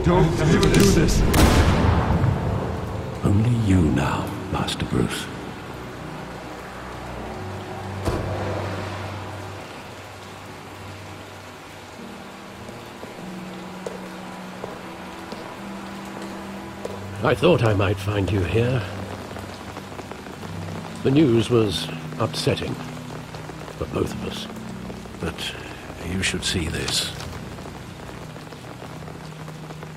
Don't do this. Only you now, Master Bruce. I thought I might find you here. The news was upsetting for both of us. But you should see this.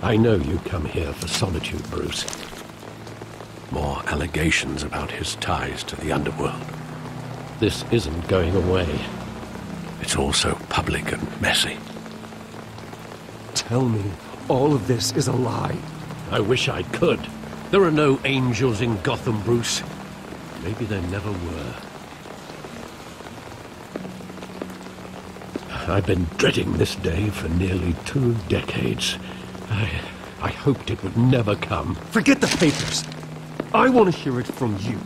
I know you come here for solitude, Bruce. More allegations about his ties to the underworld. This isn't going away. It's all so public and messy. Tell me, all of this is a lie. I wish I could. There are no angels in Gotham, Bruce. Maybe there never were. I've been dreading this day for nearly 2 decades. I hoped it would never come. Forget the papers. I want to hear it from you.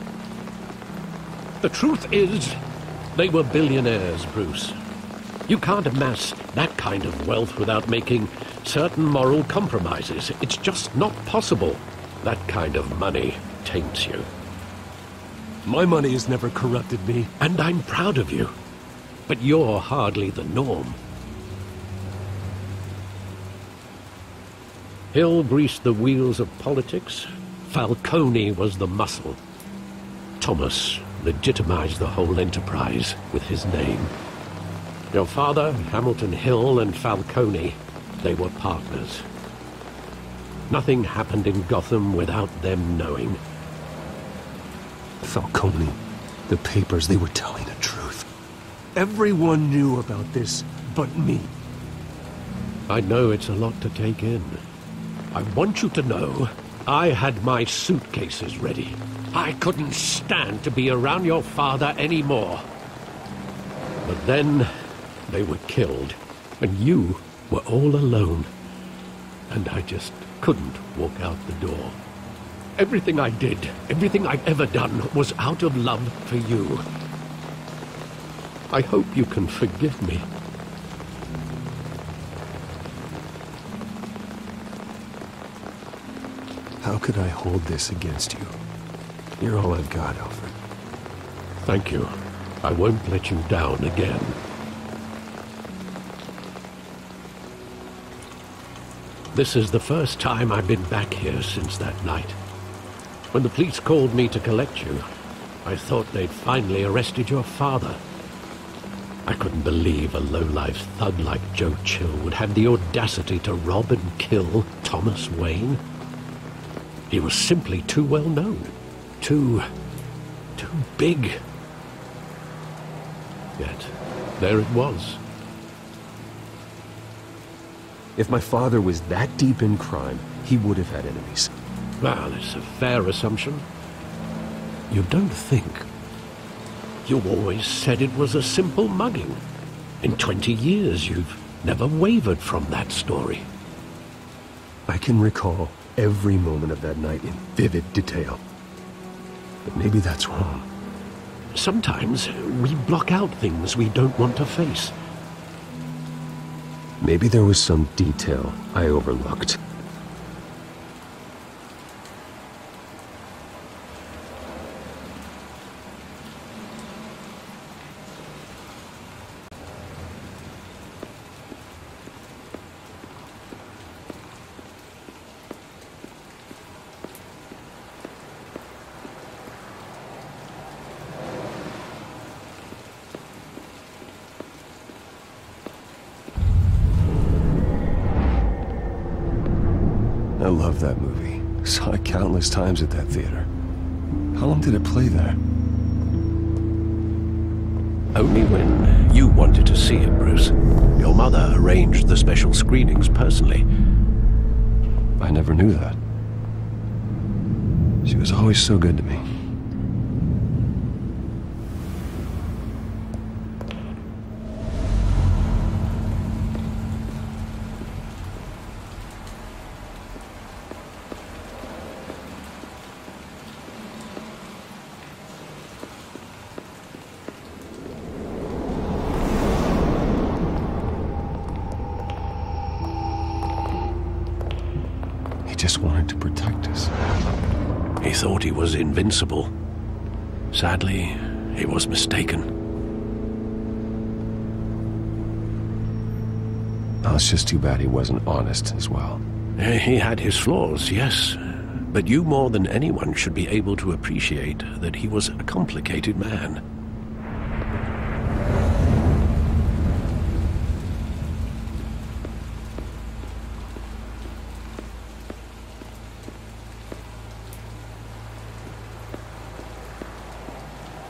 The truth is, they were billionaires, Bruce. You can't amass that kind of wealth without making certain moral compromises. It's just not possible. That kind of money taints you. My money has never corrupted me. And I'm proud of you. But you're hardly the norm. Hill greased the wheels of politics. Falcone was the muscle. Thomas legitimized the whole enterprise with his name. Your father, Hamilton Hill, and Falcone, they were partners. Nothing happened in Gotham without them knowing. Falcone, the papers, they were telling the truth. Everyone knew about this but me. I know it's a lot to take in. I want you to know I had my suitcases ready. I couldn't stand to be around your father anymore. But then they were killed, and you were all alone. And I just couldn't walk out the door. Everything I did, everything I've ever done, was out of love for you. I hope you can forgive me. How could I hold this against you? You're all I've got, Alfred. Thank you. I won't let you down again. This is the first time I've been back here since that night. When the police called me to collect you, I thought they'd finally arrested your father. I couldn't believe a low-life thug like Joe Chill would have the audacity to rob and kill Thomas Wayne. He was simply too well known. Too big. Yet, there it was. If my father was that deep in crime, he would have had enemies. Well, it's a fair assumption. You don't think. You always said it was a simple mugging. In 20 years, you've never wavered from that story. I can recall every moment of that night in vivid detail. But maybe that's wrong. Sometimes we block out things we don't want to face. Maybe there was some detail I overlooked. I love that movie. Saw it countless times at that theater. How long did it play there? Only when you wanted to see it, Bruce. Your mother arranged the special screenings personally. I never knew that. She was always so good to me. just wanted to protect us. He thought he was invincible. Sadly, he was mistaken. Oh, it's just too bad he wasn't honest as well. He had his flaws, yes. But you more than anyone should be able to appreciate that he was a complicated man.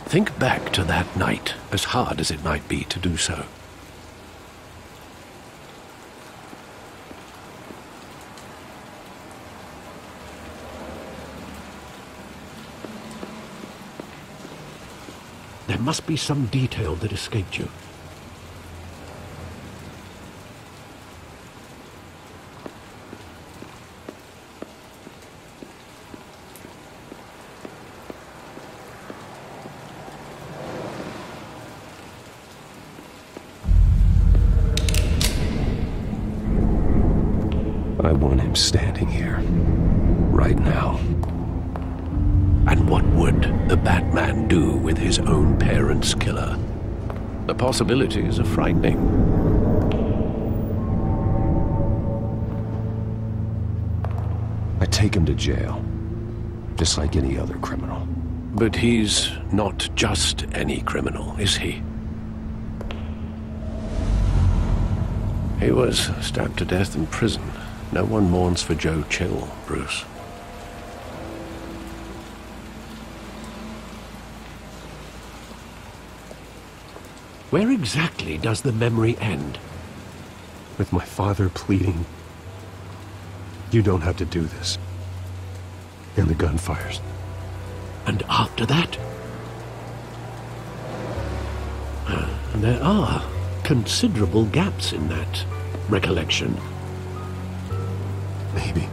Think back to that night, as hard as it might be to do so. There must be some detail that escaped you. I want him standing here, right now. And what would the Batman do with his own parents' killer? The possibilities are frightening. I take him to jail, just like any other criminal. But he's not just any criminal, is he? He was stabbed to death in prison. No one mourns for Joe Chill, Bruce. Where exactly does the memory end? With my father pleading, "You don't have to do this." And the gun fires. And after that? There are considerable gaps in that recollection. Maybe.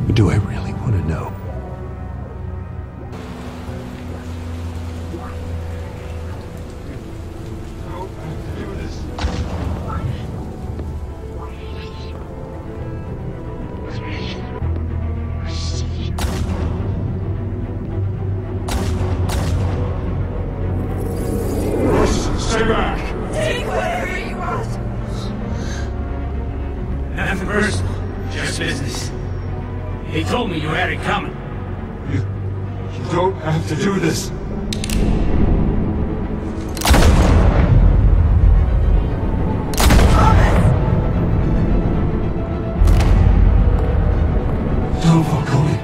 But do I really want to know? Stay back! Take whatever you want! Nothing personal, just business. He told me you had it coming. You don't have to do this. Don't walk away.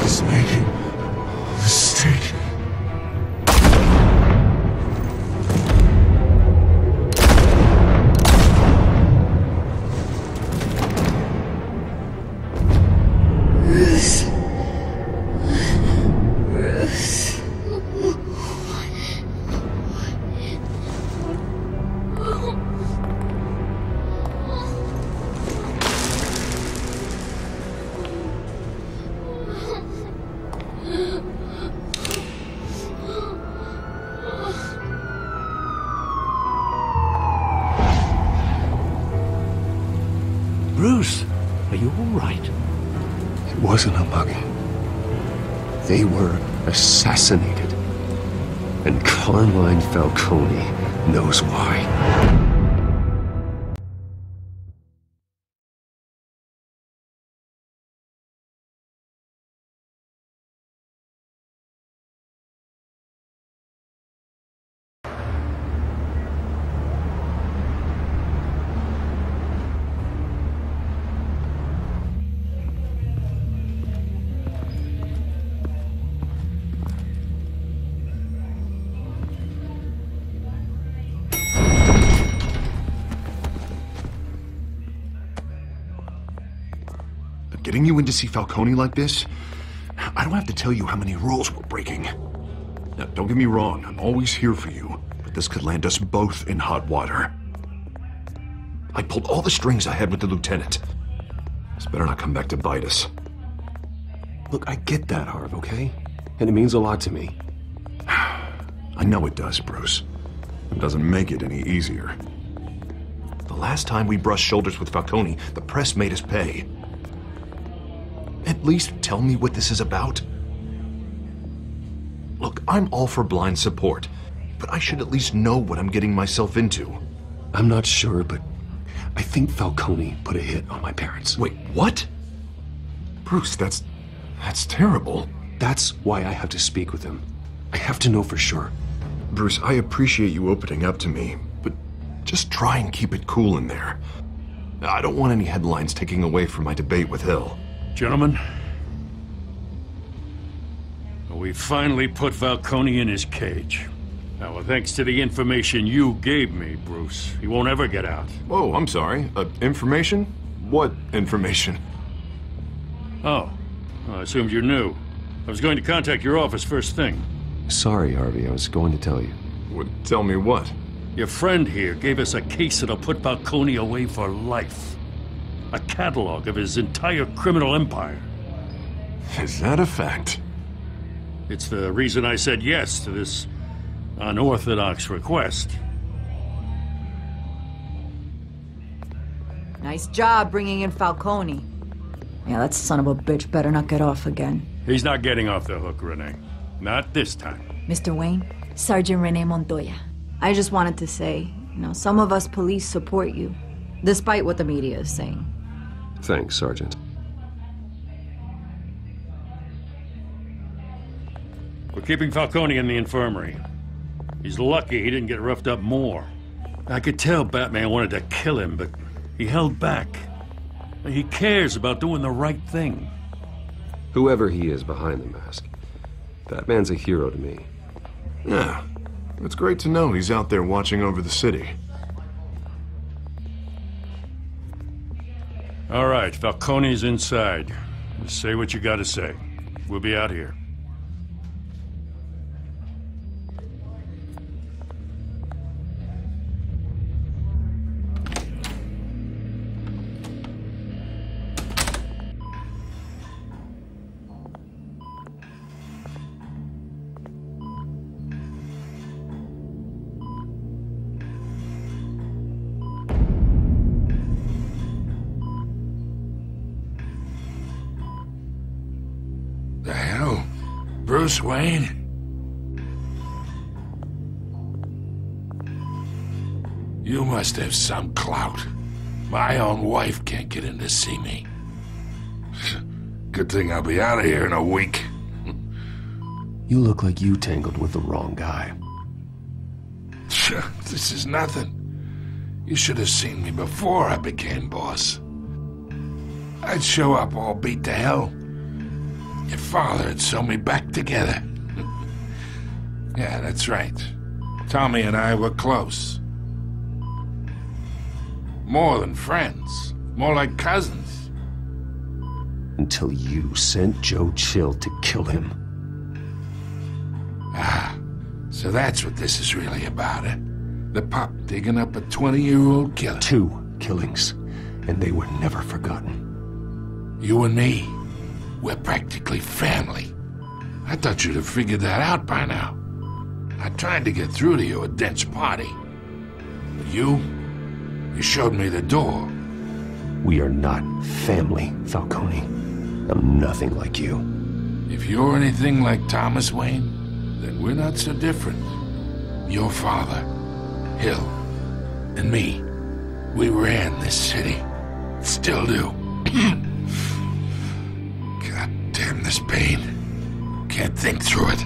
He's making a mistake. Bruce, are you all right? It wasn't a mugging. They were assassinated. And Carmine Falcone knows why. Getting you in to see Falcone like this? I don't have to tell you how many rules we're breaking. Now, don't get me wrong, I'm always here for you, but this could land us both in hot water. I pulled all the strings I had with the lieutenant. This better not come back to bite us. Look, I get that, Harv, okay? And it means a lot to me. I know it does, Bruce. It doesn't make it any easier. The last time we brushed shoulders with Falcone, the press made us pay. At least tell me what this is about. Look, I'm all for blind support, but I should at least know what I'm getting myself into. I'm not sure, but I think Falcone put a hit on my parents. Wait, what? Bruce, that's terrible. That's why I have to speak with him. I have to know for sure. Bruce, I appreciate you opening up to me, but just try and keep it cool in there. I don't want any headlines taking away from my debate with Hill. Gentlemen, we finally put Falcone in his cage. Now, well, thanks to the information you gave me, Bruce, he won't ever get out. Oh, I'm sorry. Information? What information? Oh, I assumed you knew. I was going to contact your office first thing. Sorry, Harvey. I was going to tell you. Tell me what? Your friend here gave us a case that'll put Falcone away for life. A catalog of his entire criminal empire. Is that a fact? It's the reason I said yes to this unorthodox request. Nice job bringing in Falcone. Yeah, that son of a bitch better not get off again. He's not getting off the hook, Renee. Not this time. Mr. Wayne, Sergeant Renee Montoya. I just wanted to say, some of us police support you, despite what the media is saying. Thanks, Sergeant. We're keeping Falcone in the infirmary. He's lucky he didn't get roughed up more. I could tell Batman wanted to kill him, but he held back. He cares about doing the right thing. Whoever he is behind the mask, Batman's a hero to me. Yeah, it's great to know he's out there watching over the city. All right, Falcone's inside. Just say what you gotta say. We'll be out here. The hell? Bruce Wayne? You must have some clout. My own wife can't get in to see me. Good thing I'll be out of here in a week. You look like you tangled with the wrong guy. This is nothing. You should have seen me before I became boss. I'd show up all beat to hell. Your father had sewn me back together. Yeah, that's right. Tommy and I were close. More than friends. More like cousins. Until you sent Joe Chill to kill him. Ah, so that's what this is really about, eh? The pup digging up a 20-year-old killer. 2 killings, and they were never forgotten. You and me, we're practically family. I thought you'd have figured that out by now. I tried to get through to you at Dent's party. But you showed me the door. We are not family, Falcone. I'm nothing like you. If you're anything like Thomas Wayne, then we're not so different. Your father, Hill, and me, we ran this city. Still do. God damn this pain. Can't think through it.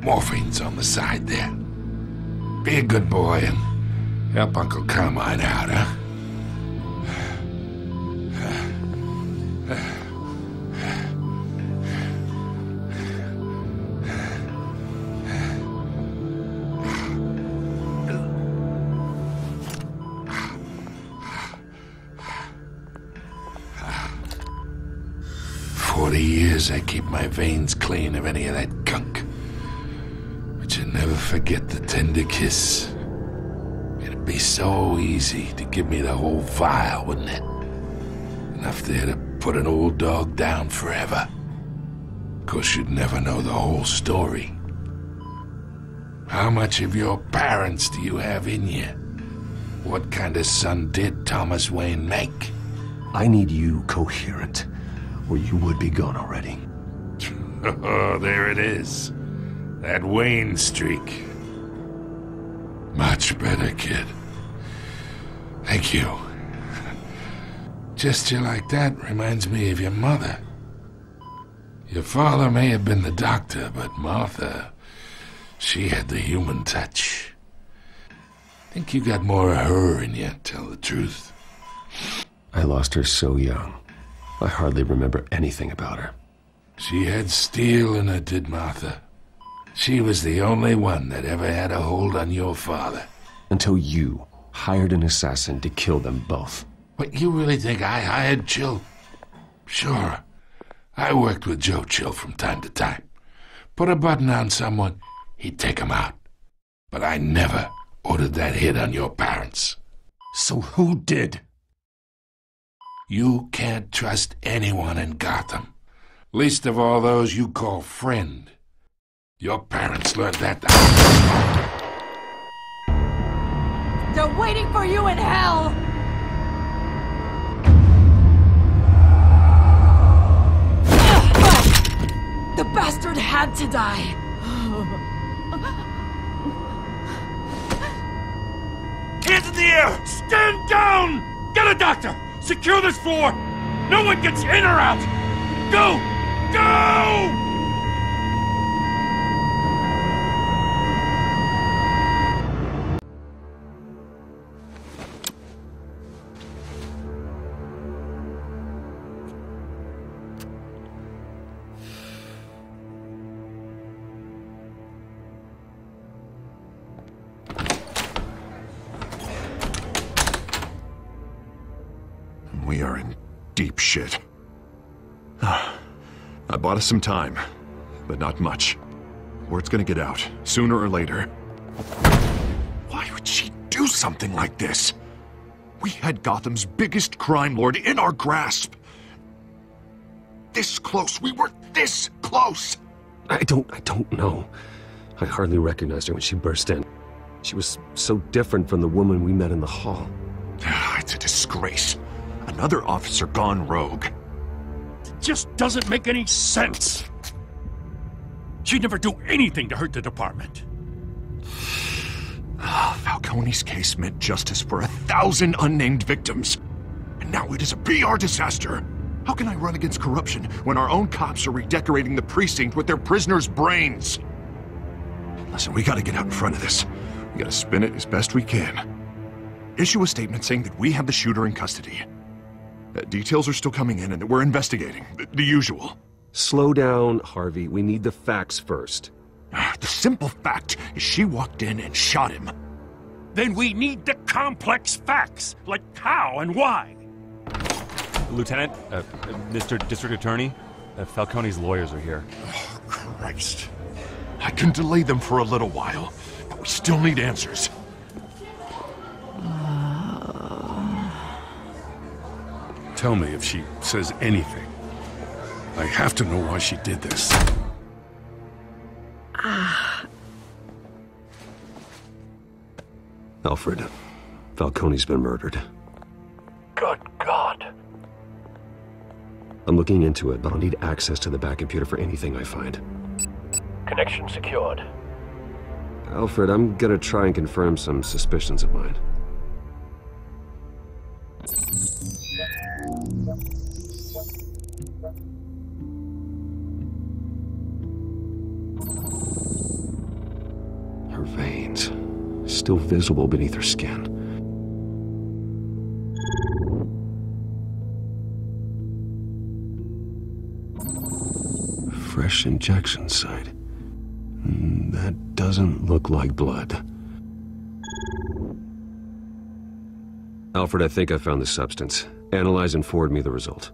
Morphine's on the side there. Be a good boy and help Uncle Carmine out, huh? 40 years I keep my veins clean of any of that gunk. But you never forget the tender kiss. It'd be so easy to give me the whole vial, wouldn't it? Enough there to put an old dog down forever. Of course, you'd never know the whole story. How much of your parents do you have in you? What kind of son did Thomas Wayne make? I need you coherent, or you would be gone already. Oh, there it is. That Wayne streak. Much better, kid. Thank you. Gesture like that reminds me of your mother. Your father may have been the doctor, but Martha, she had the human touch. Think you got more of her in you, tell the truth. I lost her so young. I hardly remember anything about her. She had steel in her, did Martha. She was the only one that ever had a hold on your father. Until you hired an assassin to kill them both. What, you really think I hired Chill? Sure. I worked with Joe Chill from time to time. Put a button on someone, he'd take him out. But I never ordered that hit on your parents. So who did? You can't trust anyone in Gotham. Least of all those you call friend. Your parents learned that. They're waiting for you in hell! The bastard had to die! Hands in the air! Stand down! Get a doctor! Secure this floor! No one gets in or out! Go! Go! We are in deep shit. I bought us some time, but not much. Word's gonna get out, sooner or later. Why would she do something like this? We had Gotham's biggest crime lord in our grasp. This close, we were this close! I don't know. I hardly recognized her when she burst in. She was so different from the woman we met in the hall. It's a disgrace. Another officer gone rogue. It just doesn't make any sense. She'd never do anything to hurt the department. Falcone's case meant justice for 1,000 unnamed victims. And now it is a PR disaster. How can I run against corruption when our own cops are redecorating the precinct with their prisoners' brains? Listen, we gotta get out in front of this. We gotta spin it as best we can. Issue a statement saying that we have the shooter in custody. Details are still coming in and that we're investigating. The usual. Slow down, Harvey. We need the facts first. The simple fact is she walked in and shot him. Then we need the complex facts, like how and why. Lieutenant, Mr. District Attorney, Falcone's lawyers are here. Oh, Christ. I can delay them for a little while, but we still need answers. Tell me if she says anything. I have to know why she did this. Alfred, Falcone's been murdered. Good God. I'm looking into it, but I'll need access to the back computer for anything I find. Connection secured. Alfred, I'm gonna try and confirm some suspicions of mine. Her veins, still visible beneath her skin. Fresh injection site. That doesn't look like blood. Alfred, I think I found the substance. Analyze and forward me the result.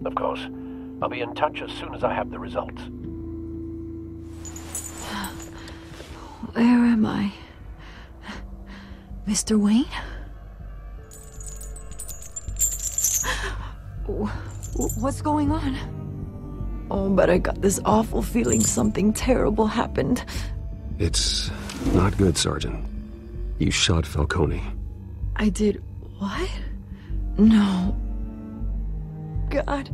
Of course. I'll be in touch as soon as I have the results. Where am I? Mr. Wayne? What's going on? Oh, but I got this awful feeling something terrible happened. It's not good, Sergeant. You shot Falcone. I did what? No. God,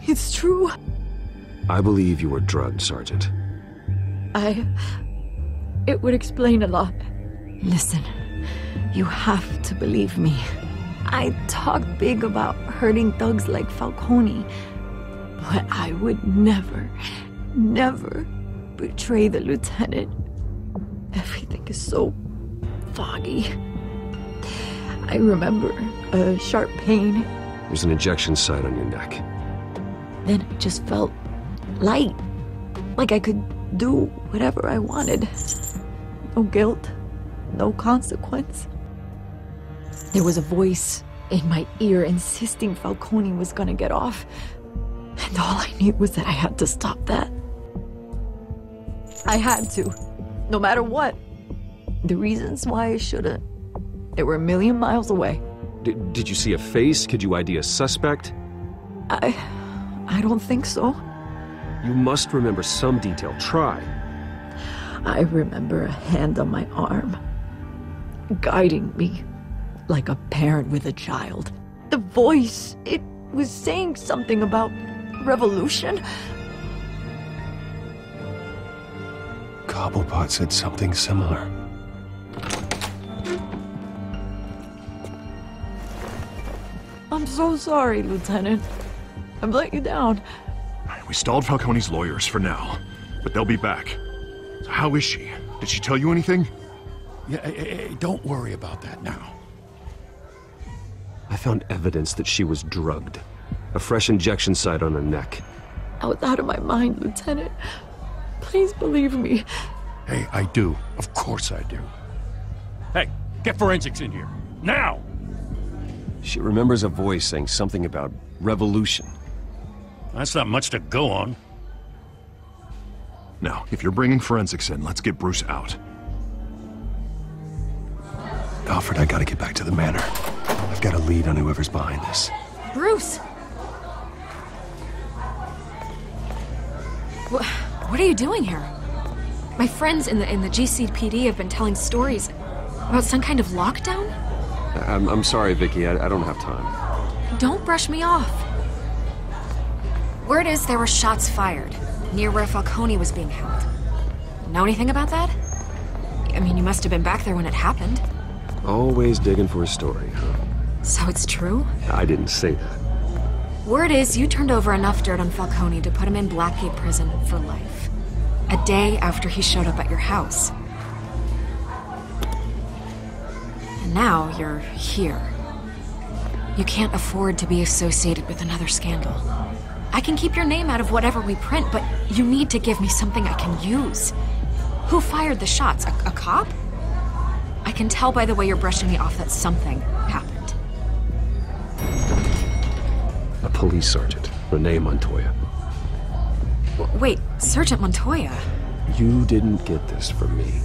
it's true. I believe you were drugged, Sergeant. It would explain a lot. Listen, you have to believe me. I talk big about hurting thugs like Falcone, but I would never betray the lieutenant. Everything is so foggy. I remember a sharp pain. There's an injection site on your neck. Then it just felt light, like I could do whatever I wanted. No guilt, no consequence. There was a voice in my ear insisting Falcone was gonna get off. And all I knew was that I had to stop that. I had to, no matter what. The reasons why I shouldn't, they were a million miles away. Did you see a face? Could you ID a suspect? I don't think so. You must remember some detail. Try. I remember a hand on my arm, guiding me like a parent with a child. The voice, it was saying something about revolution. Cobblepot said something similar. I'm so sorry, Lieutenant. I've let you down. We stalled Falcone's lawyers for now, but they'll be back. So how is she? Did she tell you anything? Yeah, don't worry about that now. I found evidence that she was drugged. A fresh injection site on her neck. I was out of my mind, Lieutenant. Please believe me. Hey, I do. Of course I do. Hey, get forensics in here. Now! She remembers a voice saying something about revolution. That's not much to go on. Now, if you're bringing forensics in, let's get Bruce out. Alfred, I gotta get back to the manor. I've got a lead on whoever's behind this. Bruce! What are you doing here? My friends in the GCPD have been telling stories about some kind of lockdown? I'm sorry, Vicky. I don't have time. Don't brush me off. Word is there were shots fired near where Falcone was being held. Know anything about that? I mean, you must have been back there when it happened. Always digging for a story, huh? So it's true? I didn't say that. Word is you turned over enough dirt on Falcone to put him in Blackgate Prison for life. A day after he showed up at your house. And now you're here. You can't afford to be associated with another scandal. I can keep your name out of whatever we print, but you need to give me something I can use. Who fired the shots? A cop? I can tell by the way you're brushing me off that something happened. A police sergeant, Renee Montoya. Wait, Sergeant Montoya? You didn't get this from me.